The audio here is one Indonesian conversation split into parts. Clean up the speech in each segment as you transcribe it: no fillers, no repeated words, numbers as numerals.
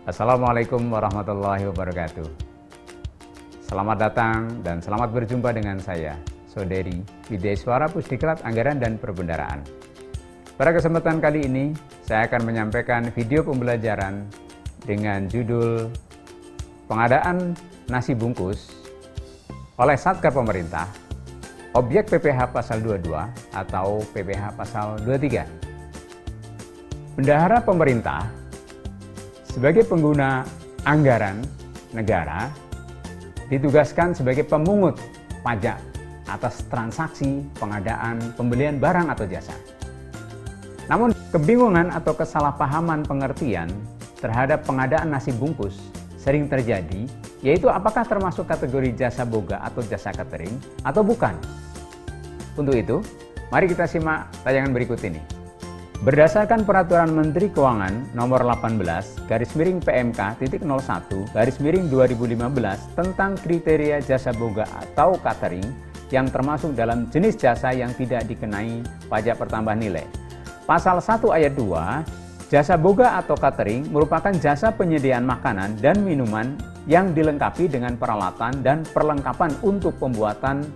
Assalamualaikum warahmatullahi wabarakatuh. Selamat datang dan selamat berjumpa dengan saya, Saudari Widyaswara Pusdiklat Anggaran dan Perbendaharaan. Pada kesempatan kali ini, saya akan menyampaikan video pembelajaran dengan judul Pengadaan Nasi Bungkus oleh Satker Pemerintah, Objek PPh Pasal 22 atau PPh Pasal 23. Bendahara pemerintah sebagai pengguna anggaran negara ditugaskan sebagai pemungut pajak atas transaksi pengadaan pembelian barang atau jasa. Namun kebingungan atau kesalahpahaman pengertian terhadap pengadaan nasi bungkus sering terjadi, yaitu apakah termasuk kategori jasa boga atau jasa catering atau bukan. Untuk itu, mari kita simak tayangan berikut ini. Berdasarkan Peraturan Menteri Keuangan Nomor 18/PMK.01/2015 tentang kriteria jasa boga atau catering yang termasuk dalam jenis jasa yang tidak dikenai pajak pertambahan nilai. Pasal 1 ayat 2, jasa boga atau catering merupakan jasa penyediaan makanan dan minuman yang dilengkapi dengan peralatan dan perlengkapan untuk pembuatan,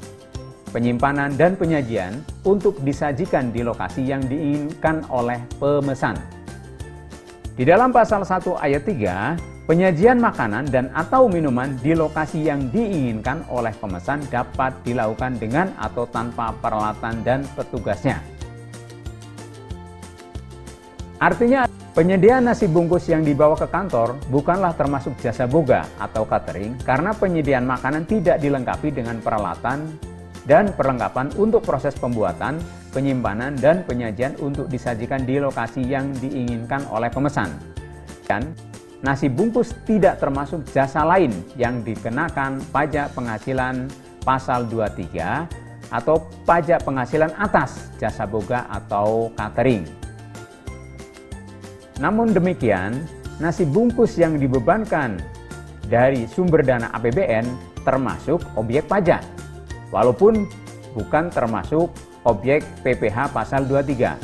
penyimpanan, dan penyajian untuk disajikan di lokasi yang diinginkan oleh pemesan. Di dalam pasal 1 ayat 3, penyajian makanan dan atau minuman di lokasi yang diinginkan oleh pemesan dapat dilakukan dengan atau tanpa peralatan dan petugasnya. Artinya, penyediaan nasi bungkus yang dibawa ke kantor bukanlah termasuk jasa boga atau catering karena penyediaan makanan tidak dilengkapi dengan peralatan dan perlengkapan untuk proses pembuatan, penyimpanan, dan penyajian untuk disajikan di lokasi yang diinginkan oleh pemesan. Dan nasi bungkus tidak termasuk jasa lain yang dikenakan pajak penghasilan pasal 23 atau pajak penghasilan atas jasa boga atau catering. Namun demikian, nasi bungkus yang dibebankan dari sumber dana APBN termasuk objek pajak, walaupun bukan termasuk objek PPh Pasal 23.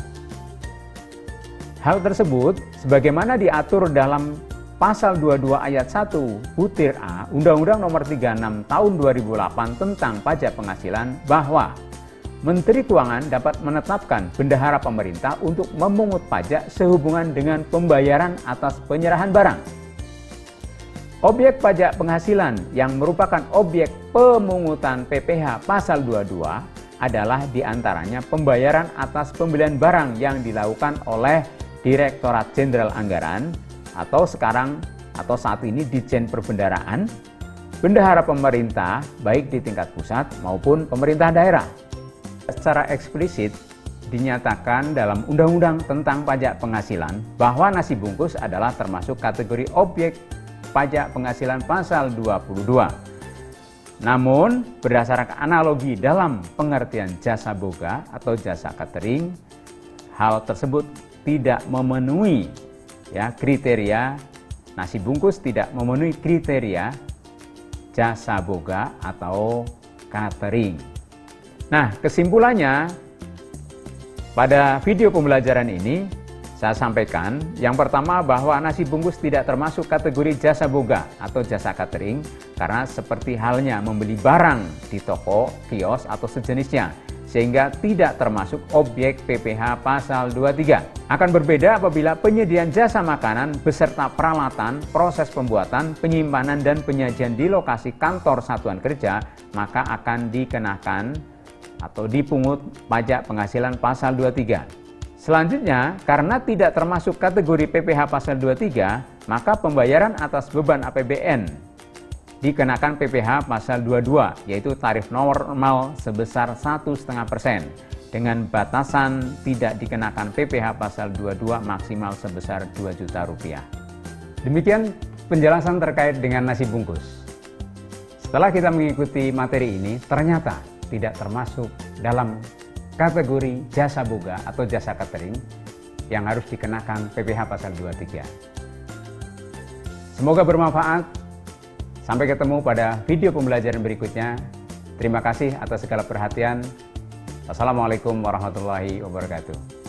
Hal tersebut sebagaimana diatur dalam Pasal 22 ayat 1 butir A Undang-Undang Nomor 36 Tahun 2008 tentang pajak penghasilan bahwa Menteri Keuangan dapat menetapkan bendahara pemerintah untuk memungut pajak sehubungan dengan pembayaran atas penyerahan barang. Objek pajak penghasilan yang merupakan objek pemungutan PPh Pasal 22 adalah diantaranya pembayaran atas pembelian barang yang dilakukan oleh Direktorat Jenderal Anggaran atau saat ini Ditjen Perbendaharaan, bendahara pemerintah baik di tingkat pusat maupun pemerintah daerah. Secara eksplisit dinyatakan dalam Undang-Undang tentang Pajak Penghasilan bahwa nasi bungkus adalah termasuk kategori objek pajak penghasilan pasal 22. Namun, berdasarkan analogi dalam pengertian jasa boga atau jasa catering, hal tersebut tidak memenuhi kriteria nasi bungkus, tidak memenuhi kriteria jasa boga atau catering. Nah, kesimpulannya pada video pembelajaran ini saya sampaikan yang pertama bahwa nasi bungkus tidak termasuk kategori jasa boga atau jasa catering karena seperti halnya membeli barang di toko, kios, atau sejenisnya sehingga tidak termasuk objek PPh Pasal 23. Akan berbeda apabila penyediaan jasa makanan beserta peralatan, proses pembuatan, penyimpanan, dan penyajian di lokasi kantor satuan kerja maka akan dikenakan atau dipungut pajak penghasilan pasal 23. Selanjutnya, karena tidak termasuk kategori PPh pasal 23, maka pembayaran atas beban APBN dikenakan PPh pasal 22, yaitu tarif normal sebesar 1,5% dengan batasan tidak dikenakan PPh pasal 22 maksimal sebesar Rp2 juta. Demikian penjelasan terkait dengan nasi bungkus. Setelah kita mengikuti materi ini, ternyata tidak termasuk dalam kategori jasa boga atau jasa catering yang harus dikenakan PPh Pasal 23. Semoga bermanfaat. Sampai ketemu pada video pembelajaran berikutnya. Terima kasih atas segala perhatian. Wassalamualaikum warahmatullahi wabarakatuh.